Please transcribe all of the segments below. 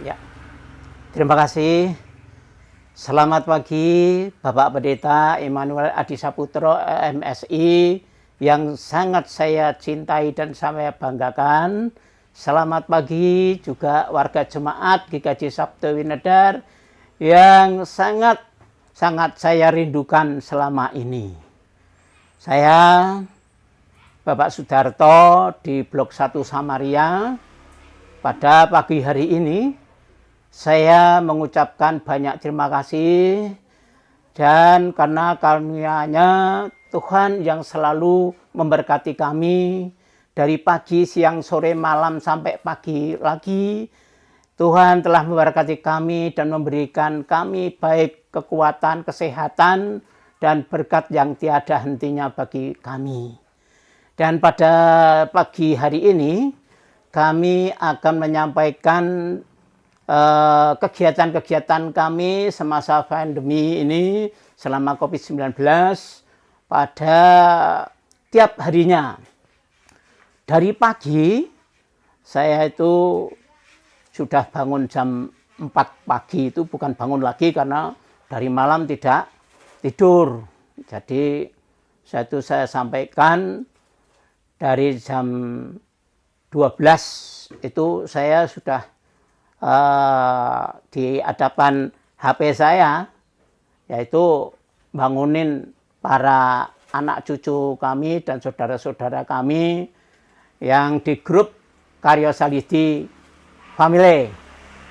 Ya, terima kasih. Selamat pagi Bapak Pendeta Immanuel Adi Saputro MSI yang sangat saya cintai dan saya banggakan. Selamat pagi juga warga jemaat GKJ Sabto Winedar yang sangat saya rindukan selama ini. Saya Bapak Sudarto di Blok 1 Samaria. Pada pagi hari ini saya mengucapkan banyak terima kasih dan karena karunia-Nya Tuhan yang selalu memberkati kami dari pagi, siang, sore, malam sampai pagi lagi. Tuhan telah memberkati kami dan memberikan kami baik kekuatan, kesehatan, dan berkat yang tiada hentinya bagi kami. Dan pada pagi hari ini kami akan menyampaikan kegiatan-kegiatan kami semasa pandemi ini selama COVID-19 pada tiap harinya. Dari pagi saya itu sudah bangun jam 4 pagi, itu bukan bangun lagi karena dari malam tidak tidur. Jadi saya sampaikan dari jam 12 itu saya sudah di hadapan HP saya, yaitu bangunin para anak cucu kami dan saudara-saudara kami yang di grup Karya Salidi Family,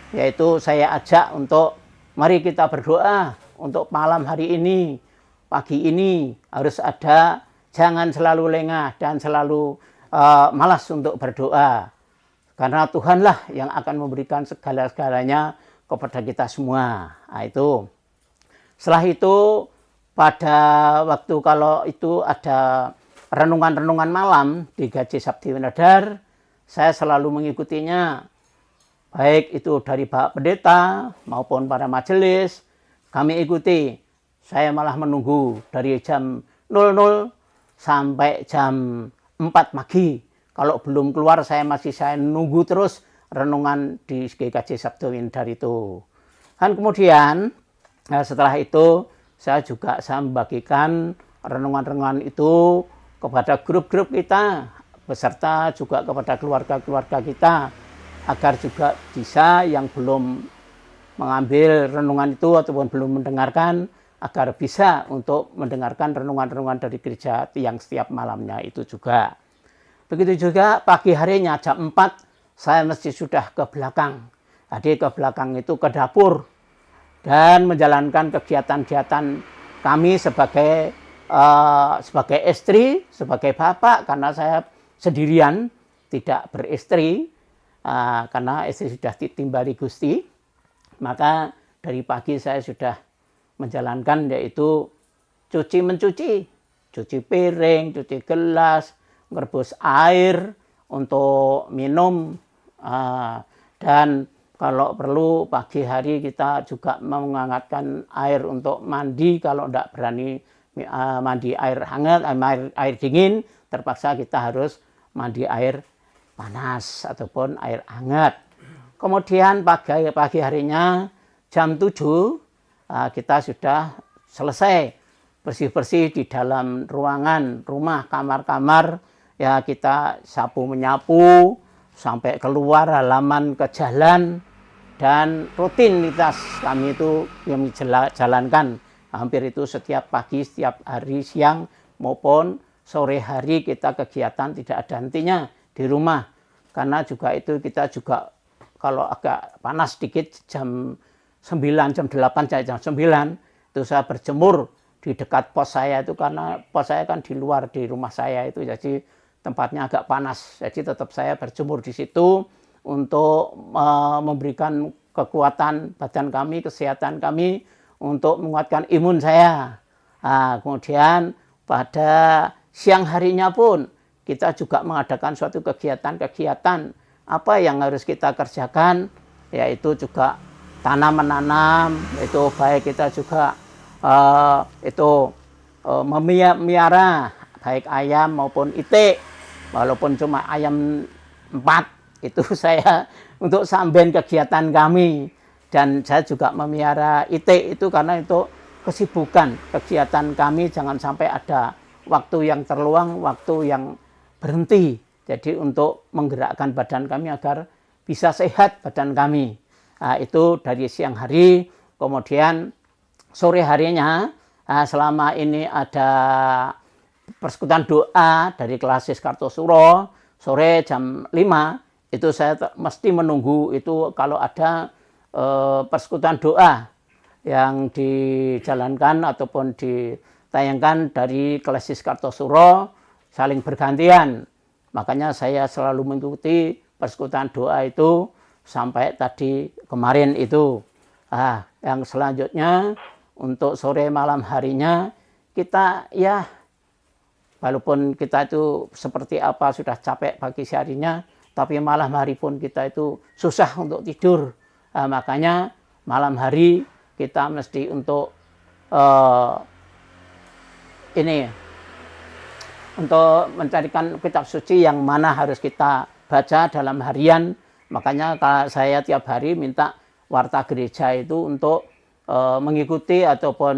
yaitu saya ajak untuk mari kita berdoa untuk malam hari ini, pagi ini harus ada, jangan selalu lengah dan selalu malas untuk berdoa. Karena Tuhanlah yang akan memberikan segala-galanya kepada kita semua. Nah, itu. Setelah itu, pada waktu kalau itu ada renungan-renungan malam di GKJ Sabto Winedar, saya selalu mengikutinya. Baik itu dari Bapak Pendeta maupun para majelis, kami ikuti. Saya malah menunggu dari jam 00 sampai jam 4 pagi. Kalau belum keluar saya nunggu terus renungan di GKJ Sabto Winedar itu. Dan kemudian setelah itu saya membagikan renungan-renungan itu kepada grup-grup kita beserta juga kepada keluarga-keluarga kita agar juga bisa yang belum mengambil renungan itu ataupun belum mendengarkan agar bisa untuk mendengarkan renungan-renungan dari gereja yang setiap malamnya itu juga. Begitu juga pagi harinya jam 4 saya mesti sudah ke belakang. Jadi ke belakang itu ke dapur dan menjalankan kegiatan-kegiatan kami sebagai istri, sebagai bapak karena saya sendirian tidak beristri karena istri sudah ditimbali Gusti. Maka dari pagi saya sudah menjalankan yaitu cuci piring, cuci gelas, merebus air untuk minum, dan kalau perlu pagi hari kita juga menghangatkan air untuk mandi. Kalau tidak berani mandi air hangat, air dingin, terpaksa kita harus mandi air panas ataupun air hangat. Kemudian pagi harinya jam 7 kita sudah selesai bersih-bersih di dalam ruangan, rumah, kamar-kamar. Ya kita sapu menyapu sampai keluar halaman ke jalan, dan rutinitas kami itu yang dijalankan hampir itu setiap pagi, setiap hari, siang maupun sore hari kita kegiatan tidak ada hentinya di rumah. Karena juga itu kita juga kalau agak panas sedikit jam 9, jam 8, jam 9 itu saya berjemur di dekat pos saya itu, karena pos saya kan di luar di rumah saya itu, jadi tempatnya agak panas, jadi tetap saya berjemur di situ untuk memberikan kekuatan badan kami, kesehatan kami, untuk menguatkan imun saya. Kemudian pada siang harinya pun kita juga mengadakan suatu kegiatan-kegiatan apa yang harus kita kerjakan, yaitu juga tanam-menanam, itu baik kita juga memelihara baik ayam maupun itik. Walaupun cuma ayam 4 itu saya untuk samben kegiatan kami. Dan saya juga memelihara itik itu karena itu kesibukan kegiatan kami, jangan sampai ada waktu yang terluang, waktu yang berhenti. Jadi untuk menggerakkan badan kami agar bisa sehat badan kami. Nah, itu dari siang hari. Kemudian sore harinya, selama ini ada persekutuan doa dari Klasis Kartosuro, sore jam 5, itu saya mesti menunggu itu kalau ada persekutuan doa yang dijalankan ataupun ditayangkan dari Klasis Kartosuro saling bergantian. Makanya saya selalu mengikuti persekutuan doa itu sampai tadi kemarin itu. Yang selanjutnya untuk sore malam harinya kita ya walaupun kita itu seperti apa sudah capek pagi harinya, tapi malam hari pun kita itu susah untuk tidur. Makanya malam hari kita mesti untuk untuk mencarikan kitab suci yang mana harus kita baca dalam harian. Makanya kalau saya tiap hari minta warta gereja itu untuk mengikuti ataupun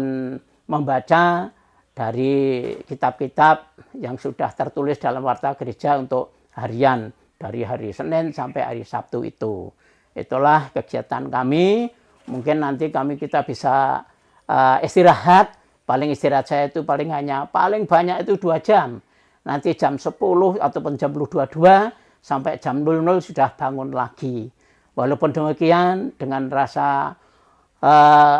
membaca dari kitab-kitab yang sudah tertulis dalam warta gereja untuk harian dari hari Senin sampai hari Sabtu itu. Itulah kegiatan kami. Mungkin nanti kita bisa istirahat. Paling istirahat saya itu paling banyak itu 2 jam. Nanti jam 10 ataupun jam 22 sampai jam 00 sudah bangun lagi. Walaupun demikian dengan rasa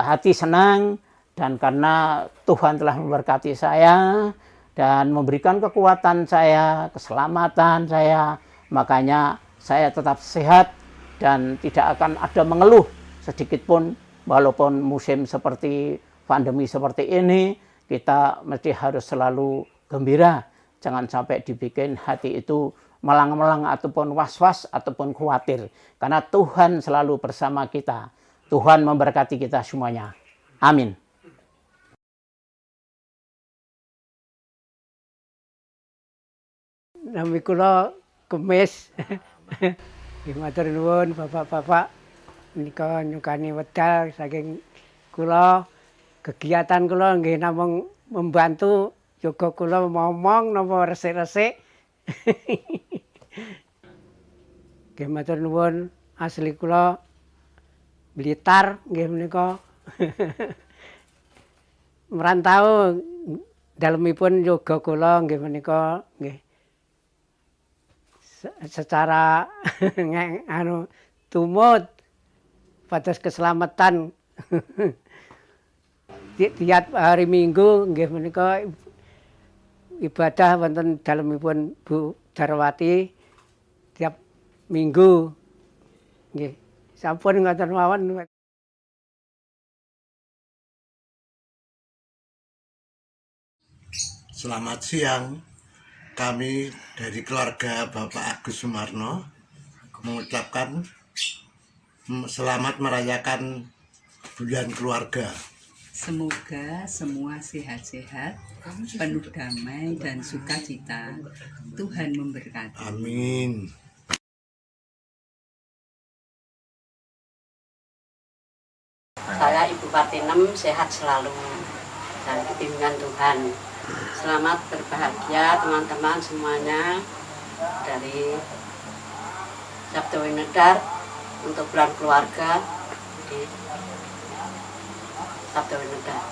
hati senang dan karena Tuhan telah memberkati saya dan memberikan kekuatan saya, keselamatan saya, makanya saya tetap sehat dan tidak akan ada mengeluh sedikit pun. Walaupun musim seperti pandemi seperti ini, kita mesti harus selalu gembira. Jangan sampai dibikin hati itu melang-melang ataupun was-was ataupun khawatir. Karena Tuhan selalu bersama kita. Tuhan memberkati kita semuanya. Amin. Nami kula Kemis. Matur nuwun Bapak-bapak menika nyukani wedal saking kula. Kegiatan kula nggih namung membantu yoga kula ngomong napa resik-resik. Nggih matur nuwun asli kula Blitar nggih menika. Merantau dalemipun yoga kula nggih menika nggih secara tumut pados keselamatan. Tiap hari Minggu nggih menika ibadah wonten dalemipun Bu Darwati tiap Minggu. Nggih. Sampun ngoten mawon. Selamat siang. Kami dari keluarga Bapak Agus Sumarno mengucapkan selamat merayakan bulan keluarga. Semoga semua sehat-sehat, penuh damai dan sukacita. Tuhan memberkati. Amin. Saya Ibu Partinem, sehat selalu dan bimbingan Tuhan. Selamat berbahagia teman-teman semuanya dari Sabtu Winedar untuk bulan keluarga di Sabtu Winedar.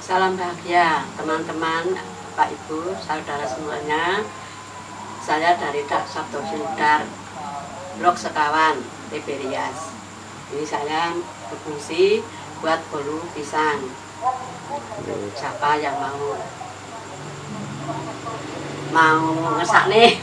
Salam bahagia teman-teman, Pak Ibu, saudara semuanya. Saya dari Sabtu Winedar, Blok Sekawan, Tiberias. Ini saya berfungsi buat bolu pisang. Siapa yang mau ngesak nih?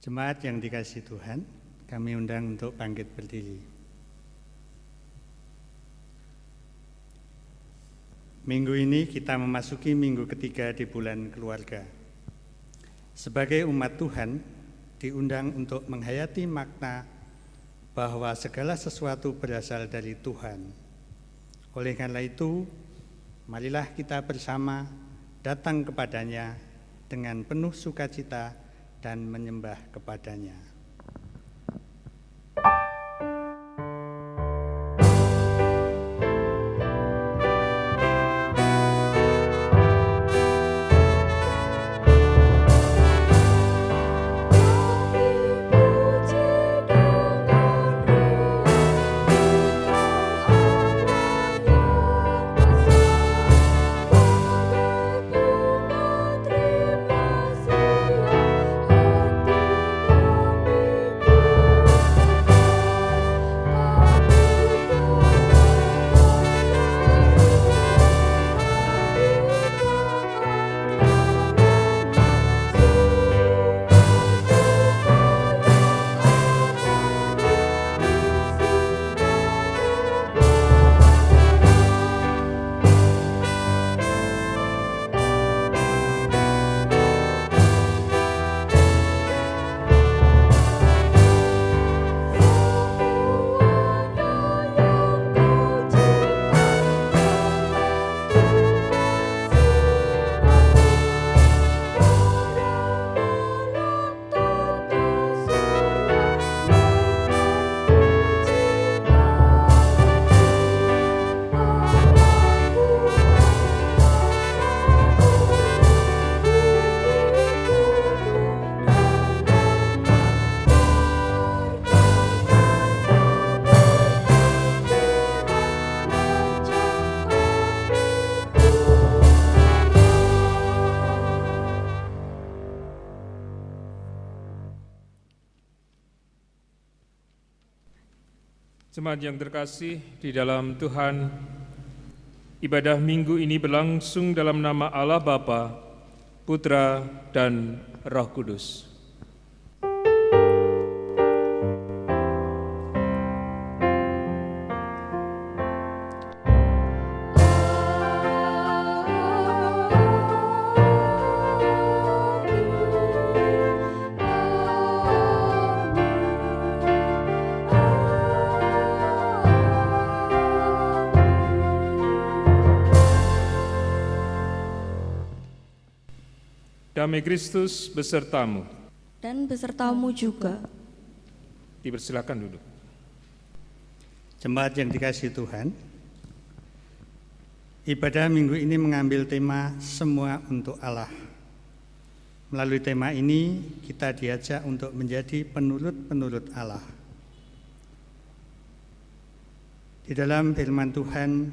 Jemaat yang dikasihi Tuhan, kami undang untuk bangkit berdiri. Minggu ini kita memasuki minggu ketiga di bulan keluarga. Sebagai umat Tuhan, diundang untuk menghayati makna bahwa segala sesuatu berasal dari Tuhan. Oleh karena itu, marilah kita bersama datang kepadanya dengan penuh sukacita dan menyembah kepadanya. Jemaat yang terkasih di dalam Tuhan, ibadah minggu ini berlangsung dalam nama Allah Bapa, Putra, dan Roh Kudus. Damai Kristus besertamu. Dan besertamu juga. Dipersilakan duduk. Jemaat yang dikasihi Tuhan, ibadah minggu ini mengambil tema semua untuk Allah. Melalui tema ini kita diajak untuk menjadi penurut-penurut Allah. Di dalam firman Tuhan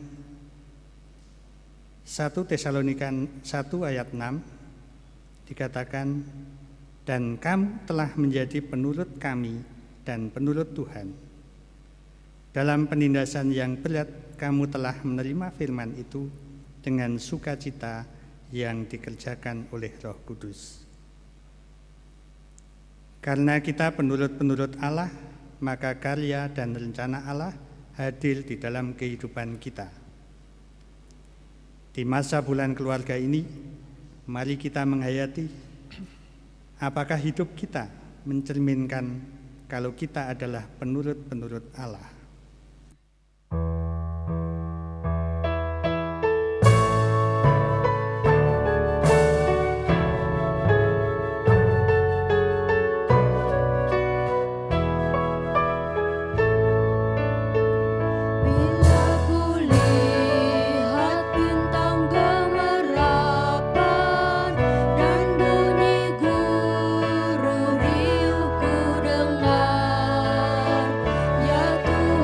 1 Tesalonika 1 ayat 6 dikatakan, dan kamu telah menjadi penurut kami dan penurut Tuhan. Dalam penindasan yang berat, kamu telah menerima firman itu dengan sukacita yang dikerjakan oleh Roh Kudus. Karena kita penurut-penurut Allah, maka karya dan rencana Allah hadir di dalam kehidupan kita. Di masa bulan keluarga ini, mari kita menghayati apakah hidup kita mencerminkan kalau kita adalah penurut-penurut Allah. Ya Tuhan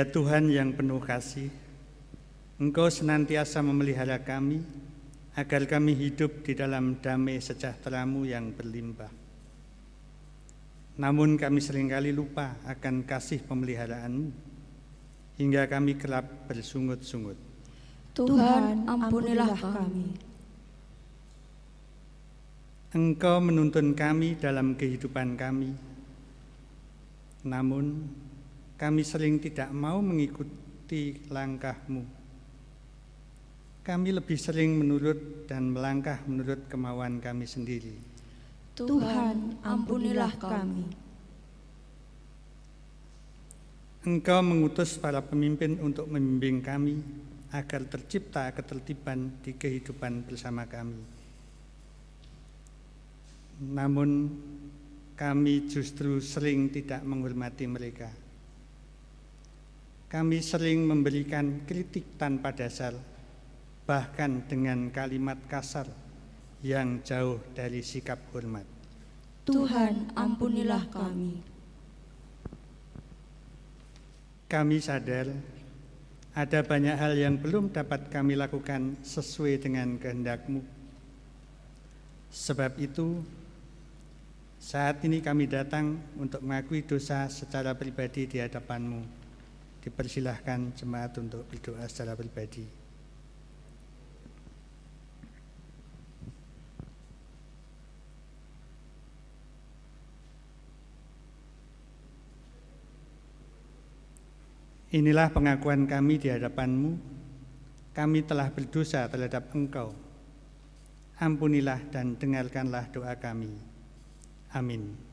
Ya Tuhan yang penuh kasih, Engkau senantiasa memelihara kami, agar kami hidup di dalam damai sejahtera-Mu yang berlimpah. Namun kami seringkali lupa akan kasih pemeliharaan-Mu, hingga kami kerap bersungut-sungut. Tuhan, ampunilah kami. Engkau menuntun kami dalam kehidupan kami, namun kami sering tidak mau mengikuti langkah-Mu. Kami lebih sering menurut dan melangkah menurut kemauan kami sendiri. Tuhan, ampunilah kami. Engkau mengutus para pemimpin untuk membimbing kami agar tercipta ketertiban di kehidupan bersama kami. Namun kami justru sering tidak menghormati mereka. Kami sering memberikan kritik tanpa dasar, bahkan dengan kalimat kasar yang jauh dari sikap hormat. Tuhan, ampunilah kami. Kami sadar ada banyak hal yang belum dapat kami lakukan sesuai dengan kehendak-Mu. Sebab itu, saat ini kami datang untuk mengakui dosa secara pribadi di hadapan-Mu. Dipersilahkan jemaat untuk berdoa secara pribadi. Inilah pengakuan kami di hadapan-Mu. Kami telah berdosa terhadap Engkau. Ampunilah dan dengarkanlah doa kami. Amin.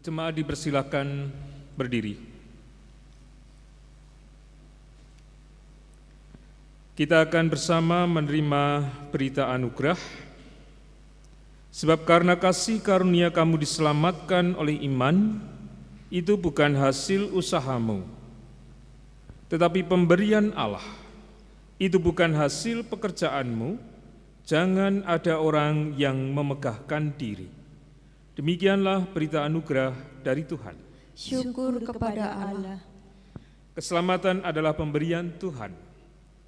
Jemaat dipersilakan berdiri. Kita akan bersama menerima berita anugerah, sebab karena kasih karunia kamu diselamatkan oleh iman, itu bukan hasil usahamu, tetapi pemberian Allah. Itu bukan hasil pekerjaanmu, jangan ada orang yang memegahkan diri. Demikianlah berita anugerah dari Tuhan. Syukur kepada Allah. Keselamatan adalah pemberian Tuhan.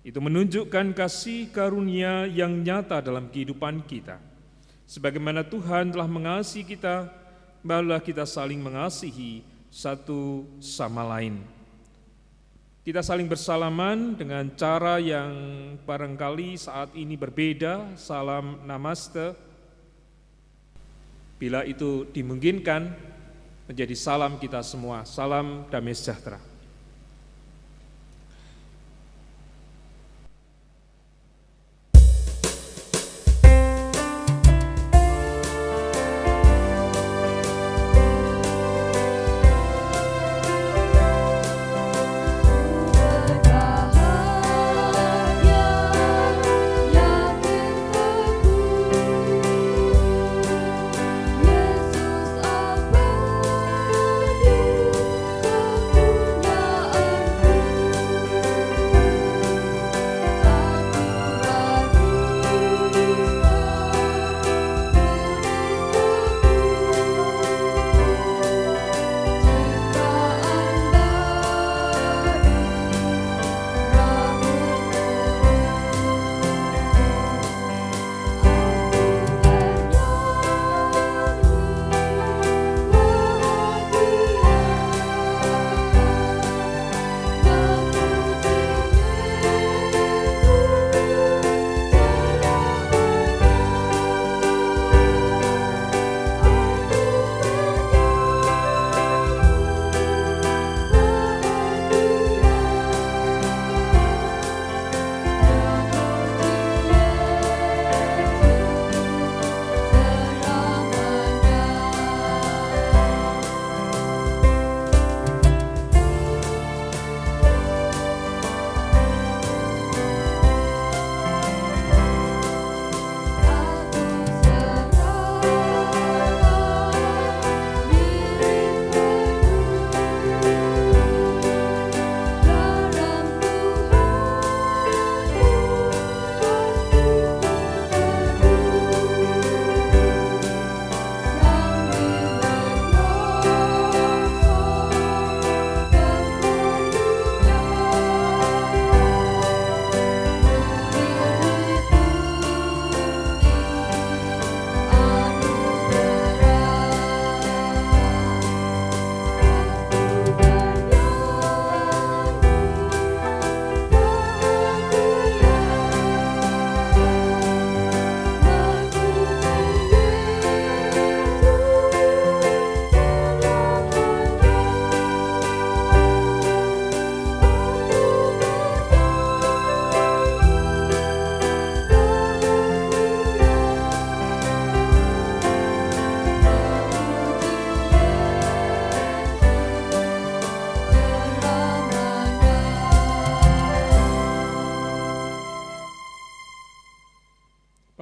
Itu menunjukkan kasih karunia yang nyata dalam kehidupan kita. Sebagaimana Tuhan telah mengasihi kita, marilah kita saling mengasihi satu sama lain. Kita saling bersalaman dengan cara yang barangkali saat ini berbeda, salam namaste. Bila itu dimungkinkan, menjadi salam kita semua, salam damai sejahtera. Yang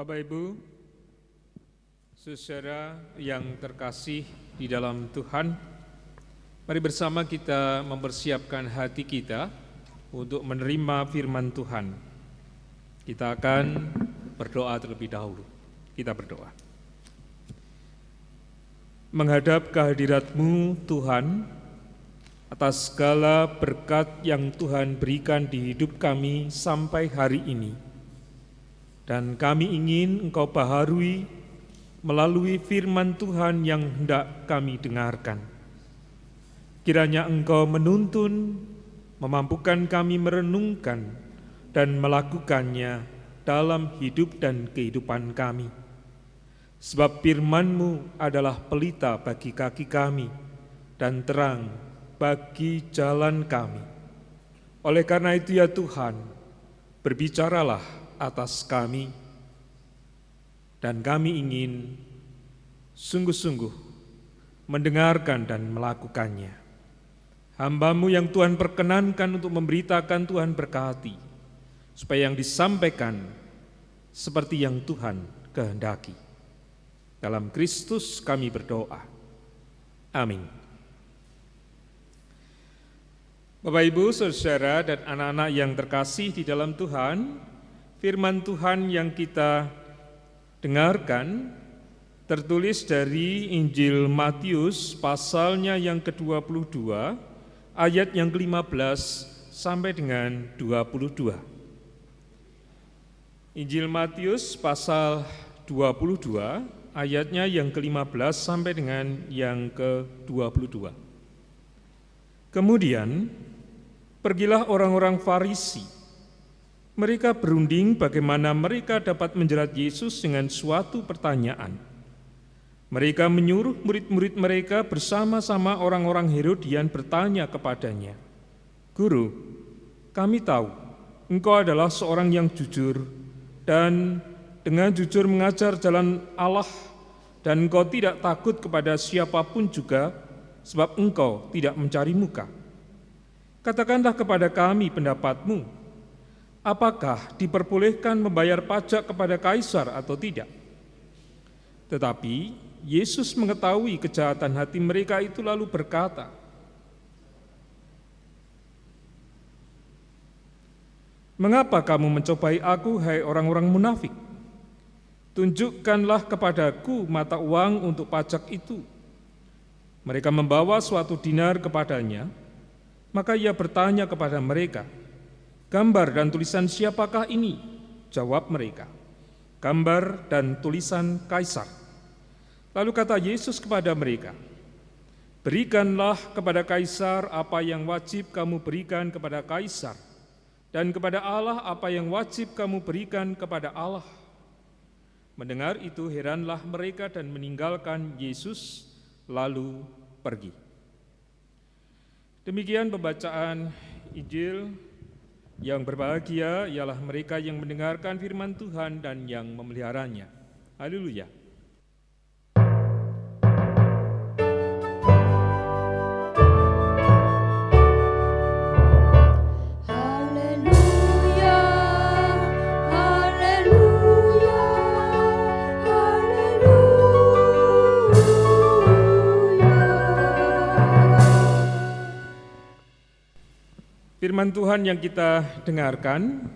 Bapak Ibu, saudara yang terkasih di dalam Tuhan, mari bersama kita mempersiapkan hati kita untuk menerima firman Tuhan. Kita akan berdoa terlebih dahulu. Kita berdoa. Menghadap kehadirat-Mu Tuhan, atas segala berkat yang Tuhan berikan di hidup kami sampai hari ini. Dan kami ingin Engkau baharui melalui firman Tuhan yang hendak kami dengarkan. Kiranya Engkau menuntun, memampukan kami merenungkan dan melakukannya dalam hidup dan kehidupan kami. Sebab firman-Mu adalah pelita bagi kaki kami dan terang bagi jalan kami. Oleh karena itu ya Tuhan, berbicaralah atas kami, dan kami ingin sungguh-sungguh mendengarkan dan melakukannya. Hamba-Mu yang Tuhan perkenankan untuk memberitakan, Tuhan berkati, supaya yang disampaikan seperti yang Tuhan kehendaki. Dalam Kristus kami berdoa. Amin. Bapak, Ibu, saudara dan anak-anak yang terkasih di dalam Tuhan, firman Tuhan yang kita dengarkan tertulis dari Injil Matius pasalnya yang ke-22, ayat yang ke-15 sampai dengan 22. Injil Matius pasal 22, ayatnya yang ke-15 sampai dengan yang ke-22. Kemudian, pergilah orang-orang Farisi. Mereka berunding bagaimana mereka dapat menjerat Yesus dengan suatu pertanyaan. Mereka menyuruh murid-murid mereka bersama-sama orang-orang Herodian bertanya kepadanya, "Guru, kami tahu Engkau adalah seorang yang jujur dan dengan jujur mengajar jalan Allah, dan Engkau tidak takut kepada siapapun juga, sebab Engkau tidak mencari muka. Katakanlah kepada kami pendapat-Mu, apakah diperbolehkan membayar pajak kepada Kaisar atau tidak?" Tetapi Yesus mengetahui kejahatan hati mereka itu lalu berkata, "Mengapa kamu mencobai aku, hai orang-orang munafik? Tunjukkanlah kepadaku mata uang untuk pajak itu." Mereka membawa suatu dinar kepadanya, maka ia bertanya kepada mereka, "Gambar dan tulisan siapakah ini?" Jawab mereka, "Gambar dan tulisan Kaisar." Lalu kata Yesus kepada mereka, "Berikanlah kepada Kaisar apa yang wajib kamu berikan kepada Kaisar, dan kepada Allah apa yang wajib kamu berikan kepada Allah." Mendengar itu heranlah mereka dan meninggalkan Yesus lalu pergi. Demikian pembacaan Injil. Yang berbahagia ialah mereka yang mendengarkan firman Tuhan dan yang memeliharanya. Haleluya. Firman Tuhan yang kita dengarkan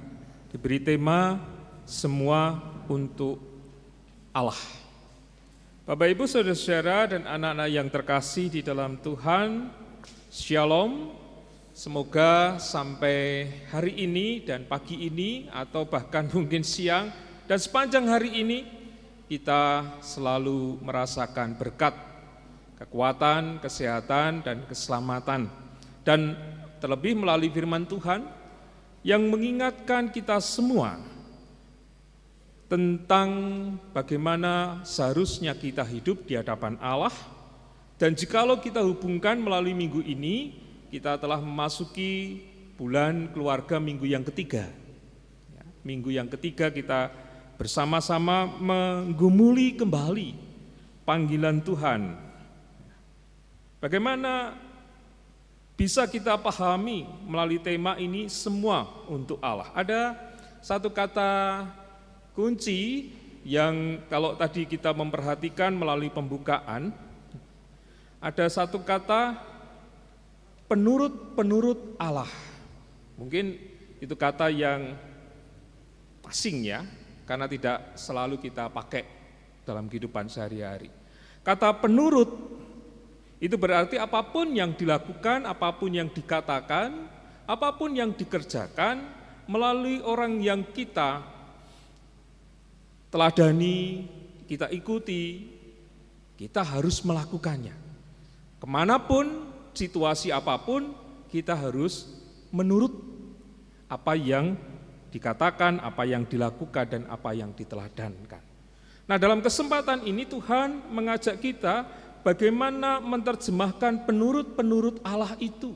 diberi tema semua untuk Allah. Bapak, Ibu, saudara-saudara dan anak-anak yang terkasih di dalam Tuhan, Shalom. Semoga sampai hari ini dan pagi ini atau bahkan mungkin siang dan sepanjang hari ini kita selalu merasakan berkat, kekuatan, kesehatan, dan keselamatan. Dan terlebih melalui firman Tuhan yang mengingatkan kita semua tentang bagaimana seharusnya kita hidup di hadapan Allah. Dan jikalau kita hubungkan melalui minggu ini, kita telah memasuki bulan keluarga minggu yang ketiga. Minggu yang ketiga kita bersama-sama menggumuli kembali panggilan Tuhan. Bagaimana bisa kita pahami melalui tema ini semua untuk Allah. Ada satu kata kunci yang kalau tadi kita memperhatikan melalui pembukaan, ada satu kata penurut Allah. Mungkin itu kata yang asing ya, karena tidak selalu kita pakai dalam kehidupan sehari-hari. Kata penurut itu berarti apapun yang dilakukan, apapun yang dikatakan, apapun yang dikerjakan melalui orang yang kita teladani, kita ikuti, kita harus melakukannya. Kemanapun, situasi apapun, kita harus menurut apa yang dikatakan, apa yang dilakukan, dan apa yang diteladankan. Nah, dalam kesempatan ini Tuhan mengajak kita bagaimana menerjemahkan penurut-penurut Allah itu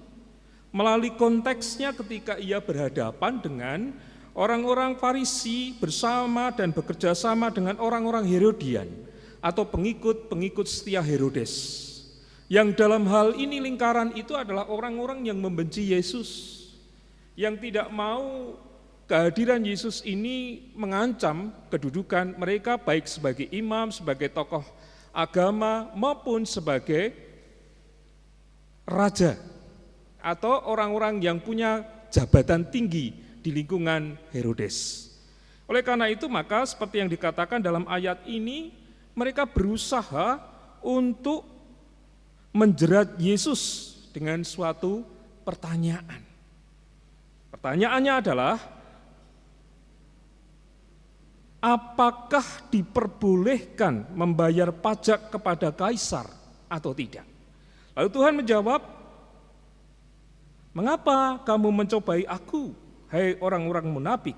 melalui konteksnya ketika ia berhadapan dengan orang-orang Farisi bersama dan bekerja sama dengan orang-orang Herodian atau pengikut-pengikut setia Herodes. Yang dalam hal ini lingkaran itu adalah orang-orang yang membenci Yesus, yang tidak mau kehadiran Yesus ini mengancam kedudukan mereka baik sebagai imam, sebagai tokoh agama maupun sebagai raja atau orang-orang yang punya jabatan tinggi di lingkungan Herodes. Oleh karena itu maka seperti yang dikatakan dalam ayat ini, mereka berusaha untuk menjerat Yesus dengan suatu pertanyaan. Pertanyaannya adalah, apakah diperbolehkan membayar pajak kepada kaisar atau tidak? Lalu Tuhan menjawab, mengapa kamu mencobai aku, hai orang-orang munafik?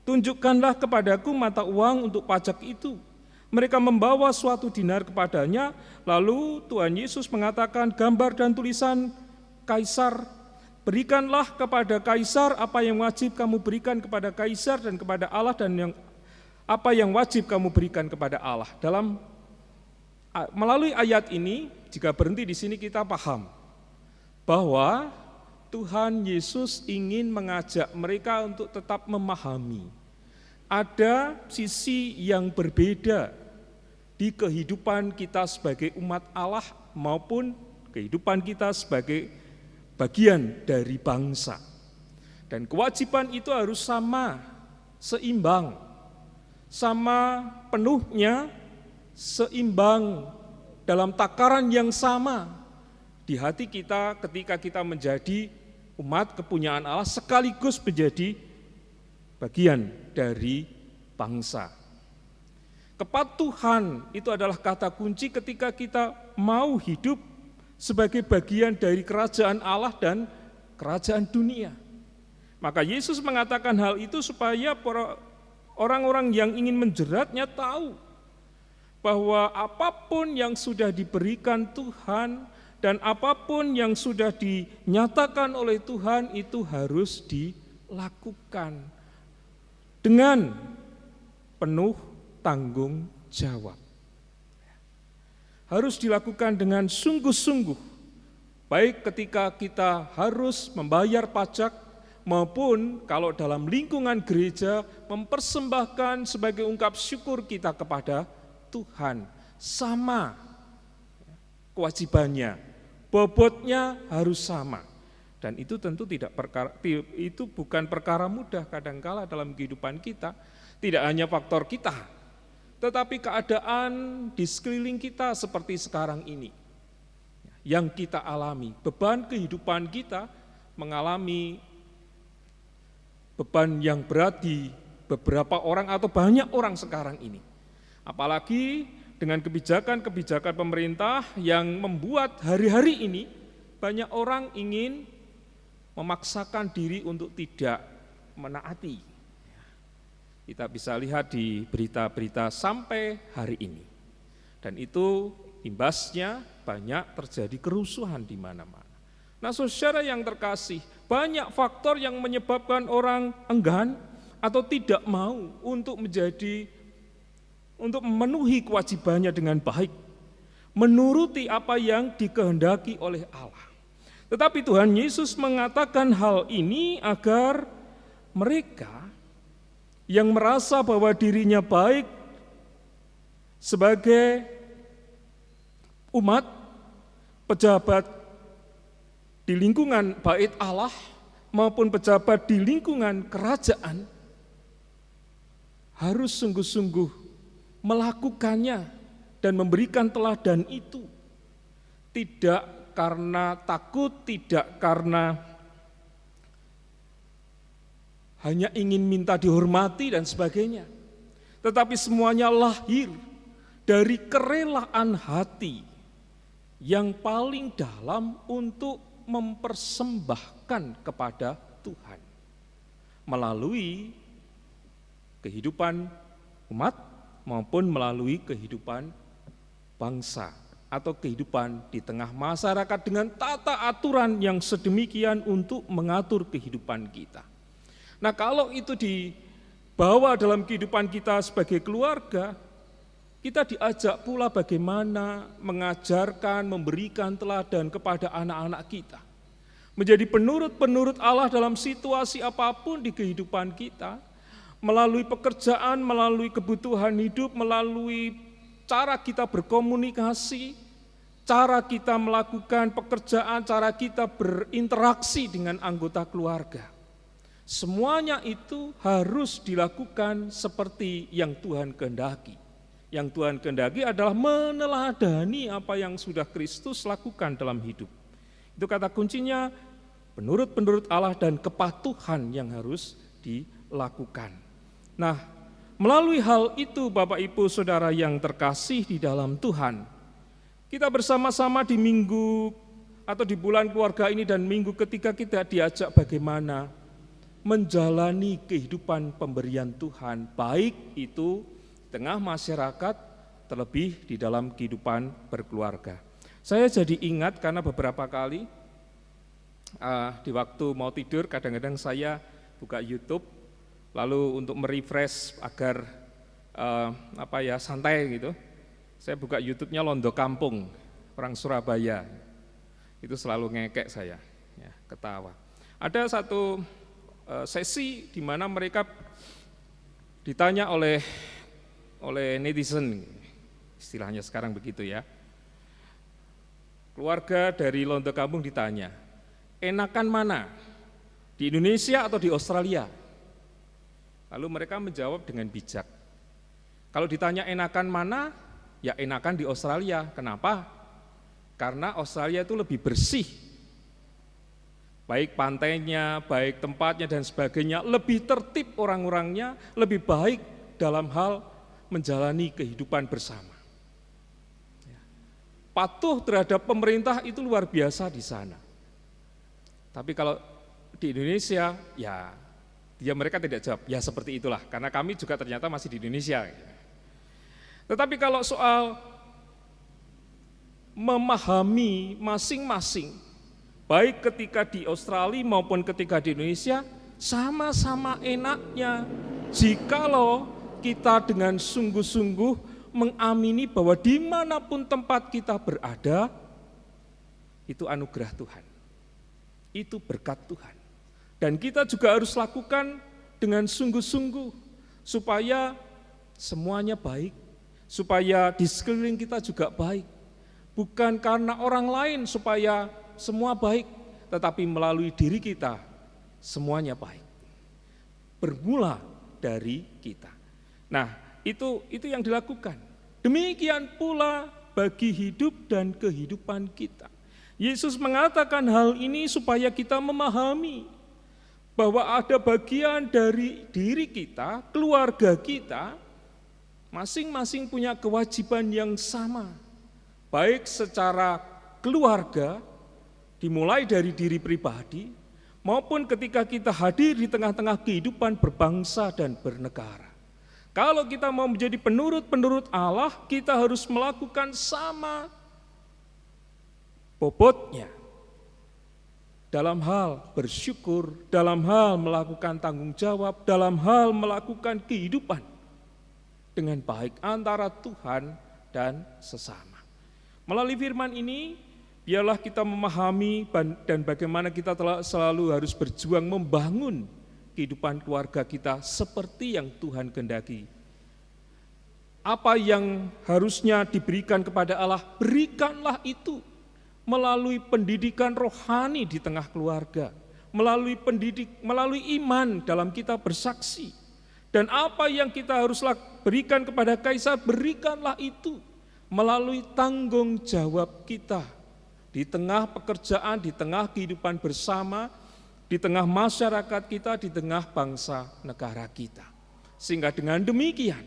Tunjukkanlah kepadaku mata uang untuk pajak itu. Mereka membawa suatu dinar kepadanya, lalu Tuhan Yesus mengatakan gambar dan tulisan kaisar, berikanlah kepada kaisar apa yang wajib kamu berikan kepada kaisar dan kepada Allah, dan apa yang wajib kamu berikan kepada Allah. Melalui ayat ini, jika berhenti di sini kita paham bahwa Tuhan Yesus ingin mengajak mereka untuk tetap memahami ada sisi yang berbeda di kehidupan kita sebagai umat Allah maupun kehidupan kita sebagai bagian dari bangsa. Dan kewajiban itu harus sama, seimbang, sama penuhnya, seimbang dalam takaran yang sama di hati kita ketika kita menjadi umat kepunyaan Allah sekaligus menjadi bagian dari bangsa. Kepatuhan itu adalah kata kunci ketika kita mau hidup sebagai bagian dari kerajaan Allah dan kerajaan dunia. Maka Yesus mengatakan hal itu supaya orang-orang yang ingin menjeratnya tahu bahwa apapun yang sudah diberikan Tuhan dan apapun yang sudah dinyatakan oleh Tuhan itu harus dilakukan dengan penuh tanggung jawab. Harus dilakukan dengan sungguh-sungguh, baik ketika kita harus membayar pajak maupun kalau dalam lingkungan gereja mempersembahkan sebagai ungkap syukur kita kepada Tuhan. Sama kewajibannya, bobotnya harus sama. Dan itu tentu itu bukan perkara mudah kadangkala dalam kehidupan kita. Tidak hanya faktor kita, tetapi keadaan di sekeliling kita seperti sekarang ini yang kita alami. Beban kehidupan kita mengalami beban yang berat di beberapa orang atau banyak orang sekarang ini. Apalagi dengan kebijakan-kebijakan pemerintah yang membuat hari-hari ini banyak orang ingin memaksakan diri untuk tidak menaati. Kita bisa lihat di berita-berita sampai hari ini. Dan itu imbasnya banyak terjadi kerusuhan di mana-mana. Nah, saudara yang terkasih, banyak faktor yang menyebabkan orang enggan atau tidak mau untuk memenuhi kewajibannya dengan baik, menuruti apa yang dikehendaki oleh Allah. Tetapi Tuhan Yesus mengatakan hal ini agar mereka yang merasa bahwa dirinya baik sebagai umat, pejabat di lingkungan bait Allah maupun pejabat di lingkungan kerajaan harus sungguh-sungguh melakukannya dan memberikan teladan itu. Tidak karena takut, tidak karena hanya ingin minta dihormati dan sebagainya. Tetapi semuanya lahir dari kerelaan hati yang paling dalam untuk mempersembahkan kepada Tuhan melalui kehidupan umat maupun melalui kehidupan bangsa atau kehidupan di tengah masyarakat dengan tata aturan yang sedemikian untuk mengatur kehidupan kita. Nah, kalau itu dibawa dalam kehidupan kita sebagai keluarga, kita diajak pula bagaimana mengajarkan, memberikan teladan kepada anak-anak kita. Menjadi penurut-penurut Allah dalam situasi apapun di kehidupan kita, melalui pekerjaan, melalui kebutuhan hidup, melalui cara kita berkomunikasi, cara kita melakukan pekerjaan, cara kita berinteraksi dengan anggota keluarga. Semuanya itu harus dilakukan seperti yang Tuhan kehendaki. Yang Tuhan kehendaki adalah meneladani apa yang sudah Kristus lakukan dalam hidup. Itu kata kuncinya, penurut-penurut Allah dan kepatuhan yang harus dilakukan. Nah, melalui hal itu Bapak Ibu Saudara yang terkasih di dalam Tuhan, kita bersama-sama di minggu atau di bulan keluarga ini dan minggu ketiga kita diajak bagaimana menjalani kehidupan pemberian Tuhan, baik itu di tengah masyarakat, terlebih di dalam kehidupan berkeluarga. Saya jadi ingat karena beberapa kali di waktu mau tidur kadang-kadang saya buka YouTube, lalu untuk merefresh agar santai gitu, saya buka YouTube-nya Londo Kampung, orang Surabaya. Itu selalu ngekek saya, ya, ketawa. Ada satu sesi di mana mereka ditanya oleh netizen, istilahnya sekarang begitu ya. Keluarga dari Londo Kampung ditanya, enakan mana? Di Indonesia atau di Australia? Lalu mereka menjawab dengan bijak. Kalau ditanya enakan mana? Ya enakan di Australia. Kenapa? Karena Australia itu lebih bersih. Baik pantainya, baik tempatnya dan sebagainya, lebih tertib orang-orangnya, lebih baik dalam hal menjalani kehidupan bersama. Patuh terhadap pemerintah itu luar biasa di sana. Tapi kalau di Indonesia, ya mereka tidak jawab, ya seperti itulah, karena kami juga ternyata masih di Indonesia. Tetapi kalau soal memahami masing-masing, baik ketika di Australia maupun ketika di Indonesia, sama-sama enaknya jikalau kita dengan sungguh-sungguh mengamini bahwa dimanapun tempat kita berada, itu anugerah Tuhan, itu berkat Tuhan. Dan kita juga harus lakukan dengan sungguh-sungguh supaya semuanya baik, supaya di sekeliling kita juga baik. Bukan karena orang lain supaya semua baik, tetapi melalui diri kita semuanya baik. Bermula dari kita. Nah, itu yang dilakukan. Demikian pula bagi hidup dan kehidupan kita. Yesus mengatakan hal ini supaya kita memahami bahwa ada bagian dari diri kita, keluarga kita, masing-masing punya kewajiban yang sama. Baik secara keluarga, dimulai dari diri pribadi, maupun ketika kita hadir di tengah-tengah kehidupan berbangsa dan bernegara. Kalau kita mau menjadi penurut-penurut Allah, kita harus melakukan sama bobotnya. Dalam hal bersyukur, dalam hal melakukan tanggung jawab, dalam hal melakukan kehidupan dengan baik antara Tuhan dan sesama. Melalui firman ini, biarlah kita memahami dan bagaimana kita telah selalu harus berjuang membangun kehidupan keluarga kita seperti yang Tuhan kehendaki. Apa yang harusnya diberikan kepada Allah, berikanlah itu melalui pendidikan rohani di tengah keluarga, melalui iman dalam kita bersaksi. Dan apa yang kita harus berikan kepada Kaisar, berikanlah itu melalui tanggung jawab kita di tengah pekerjaan, di tengah kehidupan bersama, di tengah masyarakat kita, di tengah bangsa negara kita. Sehingga dengan demikian,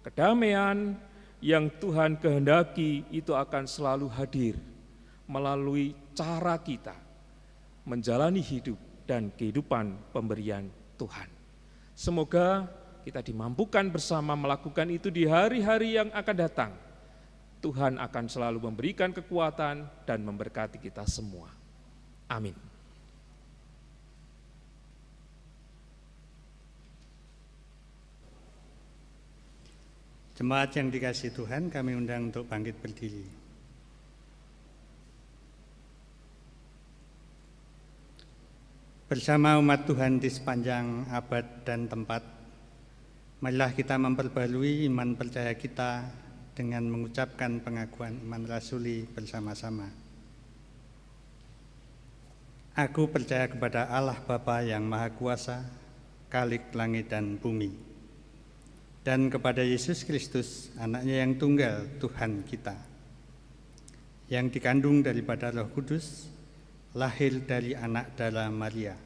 kedamaian yang Tuhan kehendaki itu akan selalu hadir melalui cara kita menjalani hidup dan kehidupan pemberian Tuhan. Semoga kita dimampukan bersama melakukan itu di hari-hari yang akan datang. Tuhan akan selalu memberikan kekuatan dan memberkati kita semua. Amin. Jemaat yang dikasihi Tuhan, kami undang untuk bangkit berdiri. Bersama umat Tuhan di sepanjang abad dan tempat, marilah kita memperbarui iman percaya kita dengan mengucapkan pengakuan iman rasuli bersama-sama. Aku percaya kepada Allah Bapa yang Maha Kuasa, Khalik langit dan bumi, dan kepada Yesus Kristus, anaknya yang tunggal, Tuhan kita, yang dikandung daripada Roh Kudus, lahir dari anak darah Maria,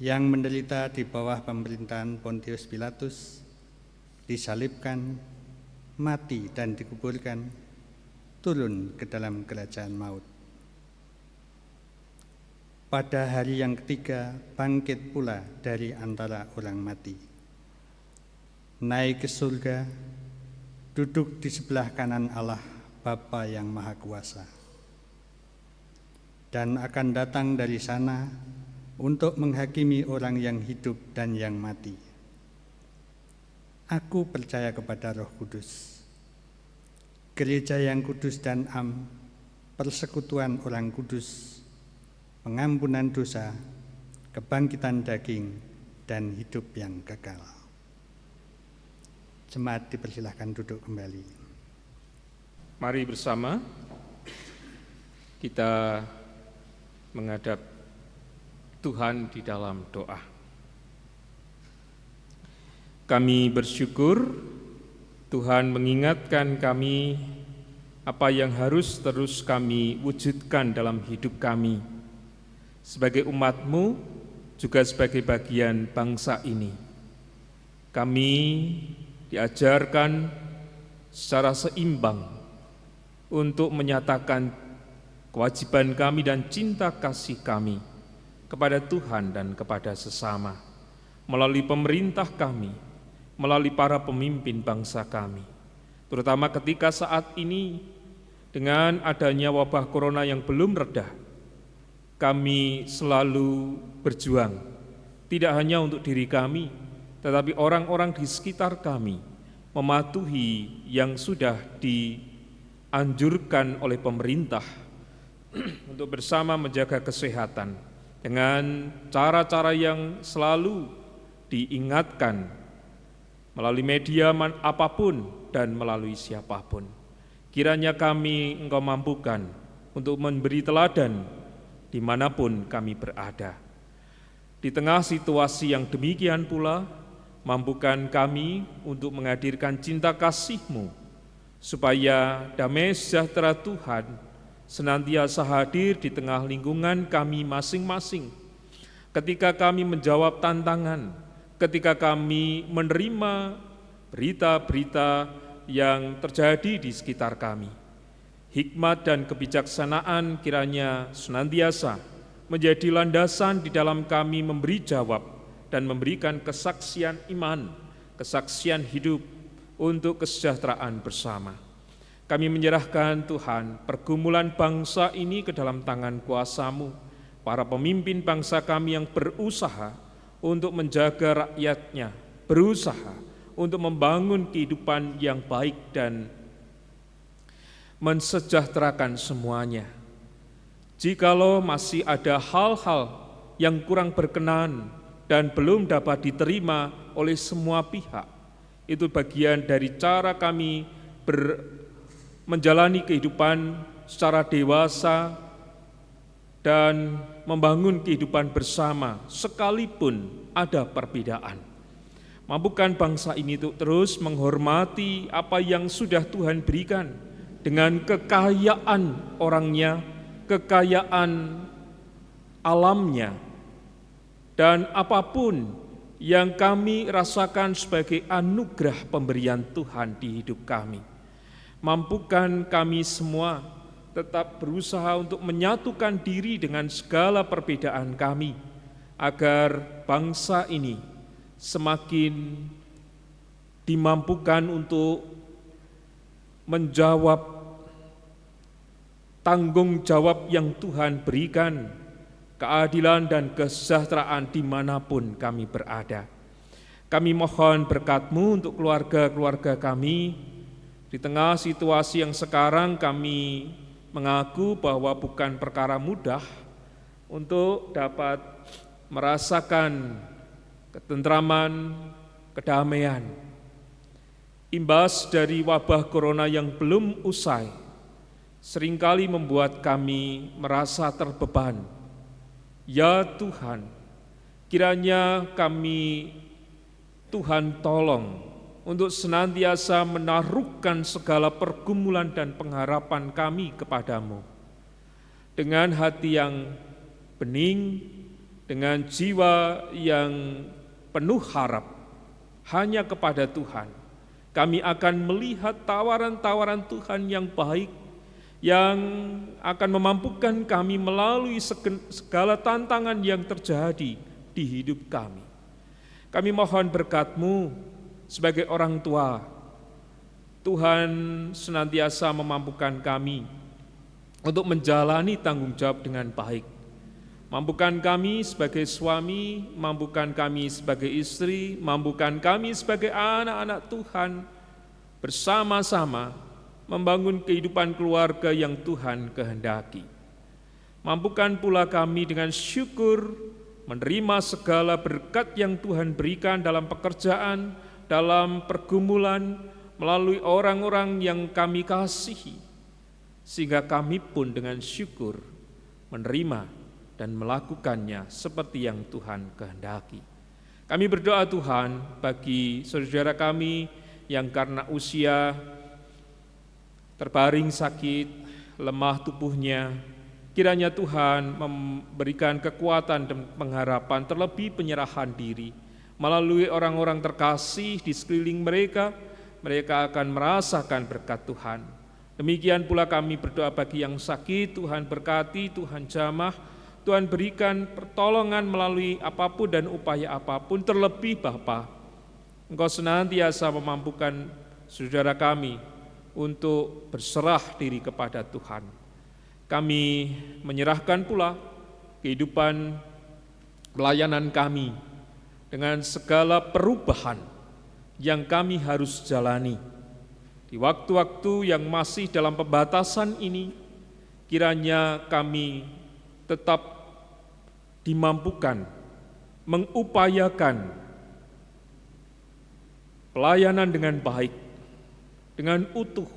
yang menderita di bawah pemerintahan Pontius Pilatus, disalibkan, mati dan dikuburkan, turun ke dalam kerajaan maut. Pada hari yang ketiga, bangkit pula dari antara orang mati, naik ke surga, duduk di sebelah kanan Allah Bapa yang Maha Kuasa, dan akan datang dari sana untuk menghakimi orang yang hidup dan yang mati. Aku percaya kepada Roh Kudus, gereja yang kudus dan am, persekutuan orang kudus, pengampunan dosa, kebangkitan daging, dan hidup yang kekal. Jemaat dipersilahkan duduk kembali. Mari bersama kita menghadap Tuhan di dalam doa. Kami bersyukur Tuhan mengingatkan kami apa yang harus terus kami wujudkan dalam hidup kami sebagai umat-Mu, juga sebagai bagian bangsa ini. Kami diajarkan secara seimbang untuk menyatakan kewajiban kami dan cinta kasih kami kepada Tuhan dan kepada sesama, melalui pemerintah kami, melalui para pemimpin bangsa kami, terutama ketika saat ini dengan adanya wabah corona yang belum reda. Kami selalu berjuang, tidak hanya untuk diri kami, tetapi orang-orang di sekitar kami, mematuhi yang sudah dianjurkan oleh pemerintah untuk bersama menjaga kesehatan dengan cara-cara yang selalu diingatkan melalui media apapun dan melalui siapapun. Kiranya kami Engkau mampukan untuk memberi teladan dimanapun kami berada. Di tengah situasi yang demikian pula, mampukan kami untuk menghadirkan cinta kasih-Mu, supaya damai sejahtera Tuhan senantiasa hadir di tengah lingkungan kami masing-masing. Ketika kami menjawab tantangan, ketika kami menerima berita-berita yang terjadi di sekitar kami, hikmat dan kebijaksanaan kiranya senantiasa menjadi landasan di dalam kami memberi jawab dan memberikan kesaksian iman, kesaksian hidup untuk kesejahteraan bersama. Kami menyerahkan Tuhan pergumulan bangsa ini ke dalam tangan kuasa-Mu, para pemimpin bangsa kami yang berusaha untuk menjaga rakyatnya, berusaha untuk membangun kehidupan yang baik dan mensejahterakan semuanya. Jikalau masih ada hal-hal yang kurang berkenan dan belum dapat diterima oleh semua pihak, Itu bagian dari cara kami menjalani kehidupan secara dewasa dan membangun kehidupan bersama sekalipun ada perbedaan. Mampukan bangsa ini untuk terus menghormati apa yang sudah Tuhan berikan dengan kekayaan orangnya, kekayaan alamnya, dan apapun yang kami rasakan sebagai anugerah pemberian Tuhan di hidup kami. Mampukan kami semua tetap berusaha untuk menyatukan diri dengan segala perbedaan kami, agar bangsa ini semakin dimampukan untuk menjawab tanggung jawab yang Tuhan berikan, keadilan dan kesejahteraan dimanapun kami berada. Kami mohon berkat-Mu untuk keluarga-keluarga kami. Di tengah situasi yang sekarang kami mengaku bahwa bukan perkara mudah untuk dapat merasakan ketentraman, kedamaian. Imbas dari wabah corona yang belum usai seringkali membuat kami merasa terbeban. Ya Tuhan, kiranya kami, Tuhan tolong untuk senantiasa menaruhkan segala pergumulan dan pengharapan kami kepadamu. Dengan hati yang bening, dengan jiwa yang penuh harap hanya kepada Tuhan, kami akan melihat tawaran-tawaran Tuhan yang baik, yang akan memampukan kami melalui segala tantangan yang terjadi di hidup kami. Kami mohon berkat-Mu sebagai orang tua. Tuhan senantiasa memampukan kami untuk menjalani tanggung jawab dengan baik. Mampukan kami sebagai suami, mampukan kami sebagai istri, mampukan kami sebagai anak-anak Tuhan bersama-sama membangun kehidupan keluarga yang Tuhan kehendaki. Mampukan pula kami dengan syukur menerima segala berkat yang Tuhan berikan dalam pekerjaan, dalam pergumulan, melalui orang-orang yang kami kasihi, sehingga kami pun dengan syukur menerima dan melakukannya seperti yang Tuhan kehendaki. Kami berdoa Tuhan bagi saudara kami yang karena usia terbaring sakit, lemah tubuhnya, kiranya Tuhan memberikan kekuatan dan pengharapan, terlebih penyerahan diri. Melalui orang-orang terkasih di sekeliling mereka, mereka akan merasakan berkat Tuhan. Demikian pula kami berdoa bagi yang sakit, Tuhan berkati, Tuhan jamah, Tuhan berikan pertolongan melalui apapun dan upaya apapun, terlebih Bapa, Engkau senantiasa memampukan saudara kami untuk berserah diri kepada Tuhan. Kami menyerahkan pula kehidupan pelayanan kami dengan segala perubahan yang kami harus jalani. Di waktu-waktu yang masih dalam pembatasan ini, kiranya kami tetap dimampukan mengupayakan pelayanan dengan baik, dengan utuh,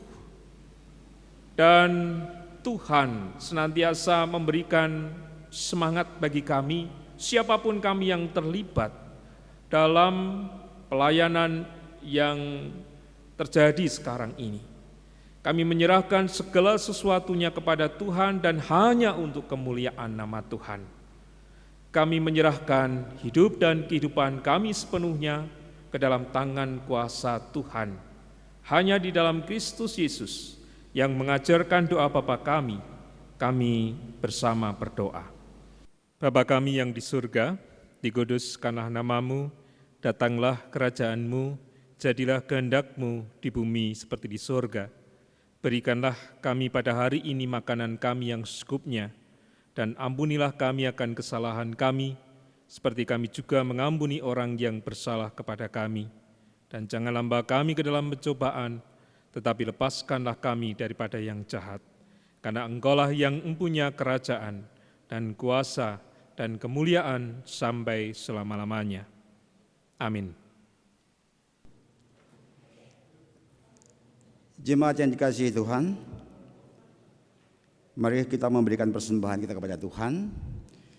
dan Tuhan senantiasa memberikan semangat bagi kami, siapapun kami yang terlibat dalam pelayanan yang terjadi sekarang ini. Kami menyerahkan segala sesuatunya kepada Tuhan dan hanya untuk kemuliaan nama Tuhan. Kami menyerahkan hidup dan kehidupan kami sepenuhnya ke dalam tangan kuasa Tuhan. Hanya di dalam Kristus Yesus yang mengajarkan doa Bapa kami bersama berdoa. Bapa kami yang di surga, dikuduskanlah nama-Mu, datanglah kerajaan-Mu, jadilah kehendak-Mu di bumi seperti di surga. Berikanlah kami pada hari ini makanan kami yang secukupnya, dan ampunilah kami akan kesalahan kami, seperti kami juga mengampuni orang yang bersalah kepada kami. Dan janganlah membawa kami ke dalam pencobaan, tetapi lepaskanlah kami daripada yang jahat. Karena Engkaulah yang mempunyai kerajaan, dan kuasa, dan kemuliaan sampai selama-lamanya. Amin. Jemaat yang dikasihi Tuhan, mari kita memberikan persembahan kita kepada Tuhan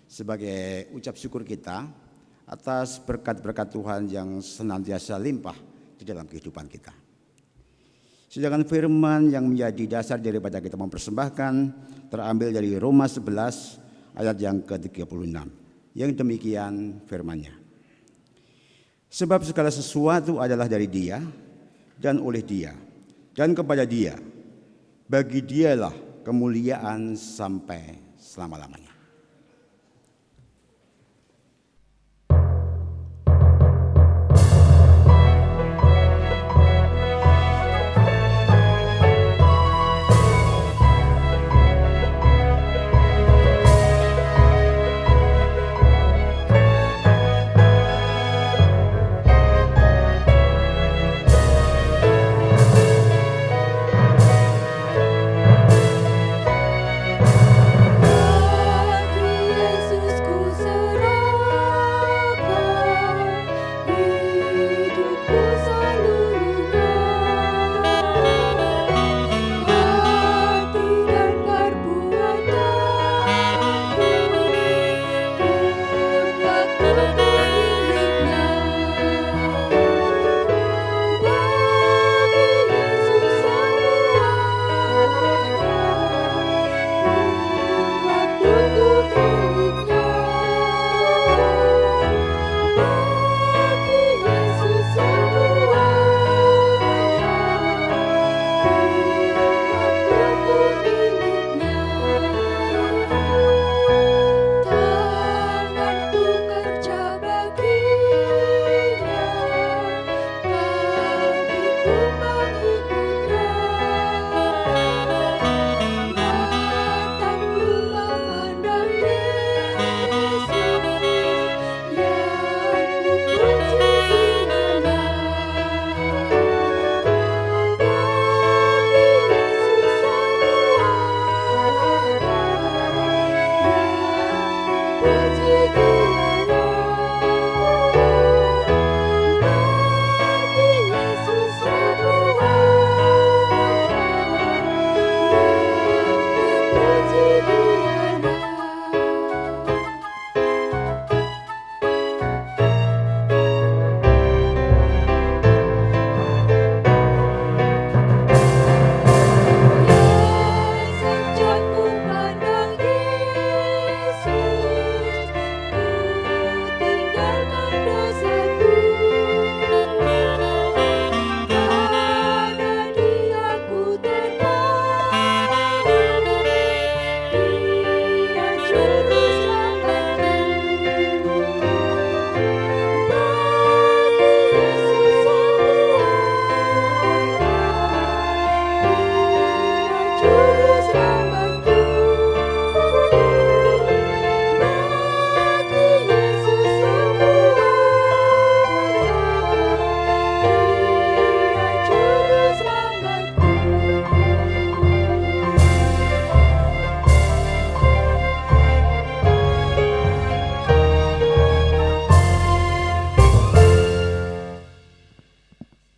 sebagai ucap syukur kita atas berkat-berkat Tuhan yang senantiasa limpah di dalam kehidupan kita. Sedangkan firman yang menjadi dasar daripada kita mempersembahkan terambil dari Roma 11 ayat yang ke-36. Yang demikian firman-Nya. Sebab segala sesuatu adalah dari Dia dan oleh Dia dan kepada Dia. Bagi Dialah kemuliaan sampai selama-lamanya.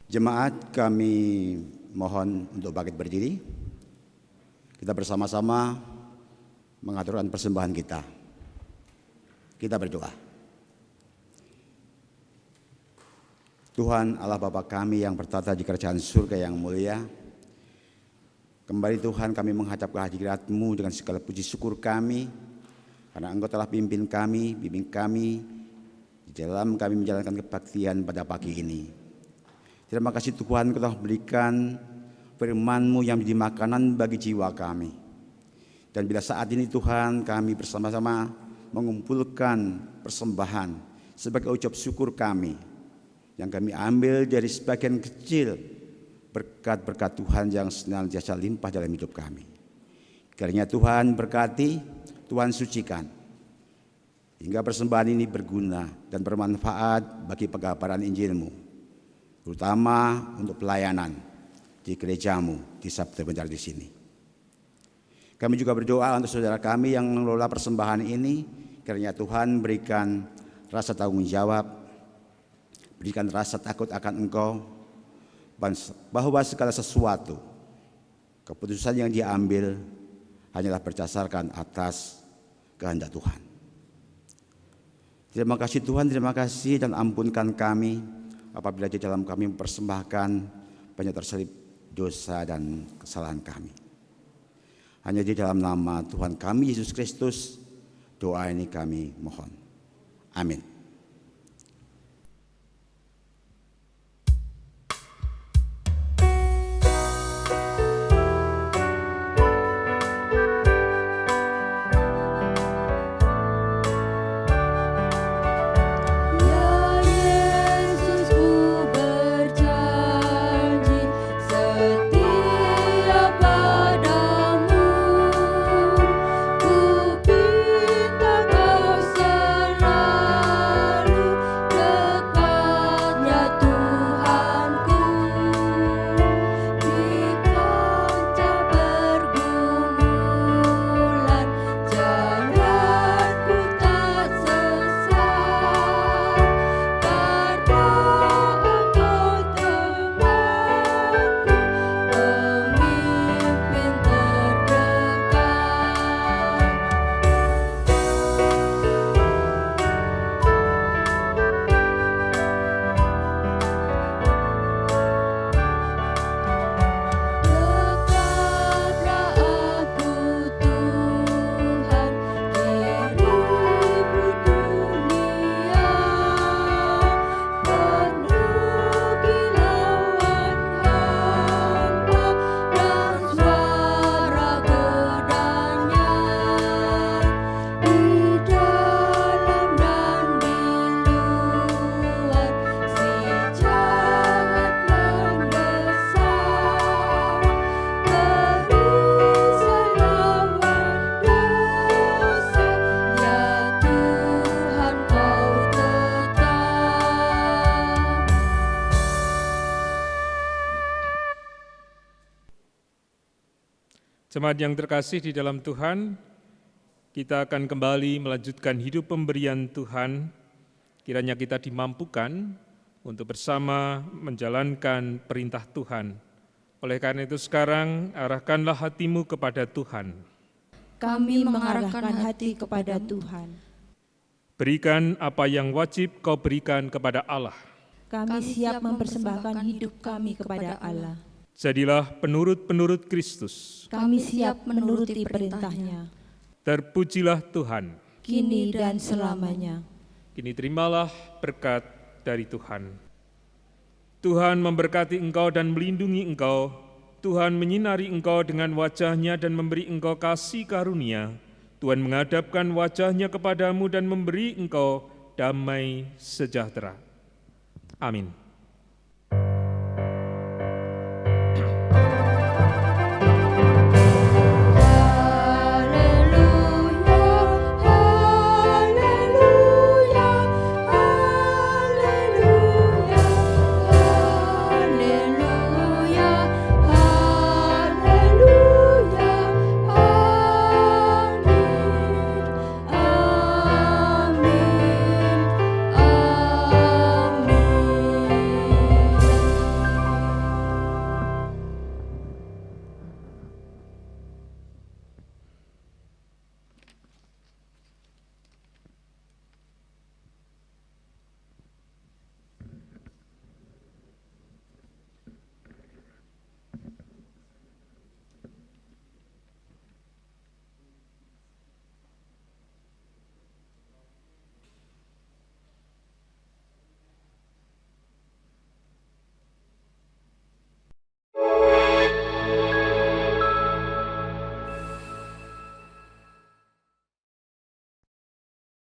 Jemaat, kami mohon untuk bangkit berdiri. Kita bersama-sama mengaturkan persembahan kita. Kita berdoa. Tuhan Allah Bapa kami yang bertata di kerajaan surga yang mulia, kembali Tuhan kami menghadap ke hadirat-Mu dengan segala puji syukur kami, karena Engkau telah bimbing kami di dalam kami menjalankan kebaktian pada pagi ini. Terima kasih Tuhan, Engkau telah berikan firman-Mu yang menjadi makanan bagi jiwa kami. Dan bila saat ini Tuhan kami bersama-sama mengumpulkan persembahan sebagai ucap syukur kami, yang kami ambil dari sebagian kecil berkat-berkat Tuhan yang senantiasa limpah dalam hidup kami. Kiranya Tuhan berkati, Tuhan sucikan, hingga persembahan ini berguna dan bermanfaat bagi pengabaran Injil-Mu, terutama untuk pelayanan di gereja-Mu di Sabda Bentar di sini. Kami juga berdoa untuk saudara kami yang mengelola persembahan ini, kiranya Tuhan berikan rasa tanggung jawab, berikan rasa takut akan Engkau, bahwa segala sesuatu keputusan yang diambil hanyalah berdasarkan atas kehendak Tuhan. Terima kasih Tuhan, terima kasih, dan ampunkan kami apabila di dalam kami mempersembahkan banyak terselip dosa dan kesalahan kami. Hanya di dalam nama Tuhan kami Yesus Kristus, doa ini kami mohon. Amin. Jemaat yang terkasih di dalam Tuhan, kita akan kembali melanjutkan hidup pemberian Tuhan. Kiranya kita dimampukan untuk bersama menjalankan perintah Tuhan. Oleh karena itu sekarang arahkanlah hatimu kepada Tuhan. Kami mengarahkan hati kepada Tuhan. Berikan apa yang wajib kau berikan kepada Allah. Kami siap mempersembahkan hidup kami kepada Allah. Jadilah penurut-penurut Kristus. Kami siap menuruti perintah-Nya. Terpujilah Tuhan. Kini dan selamanya. Kini terimalah berkat dari Tuhan. Tuhan memberkati engkau dan melindungi engkau. Tuhan menyinari engkau dengan wajah-Nya dan memberi engkau kasih karunia. Tuhan menghadapkan wajah-Nya kepadamu dan memberi engkau damai sejahtera. Amin.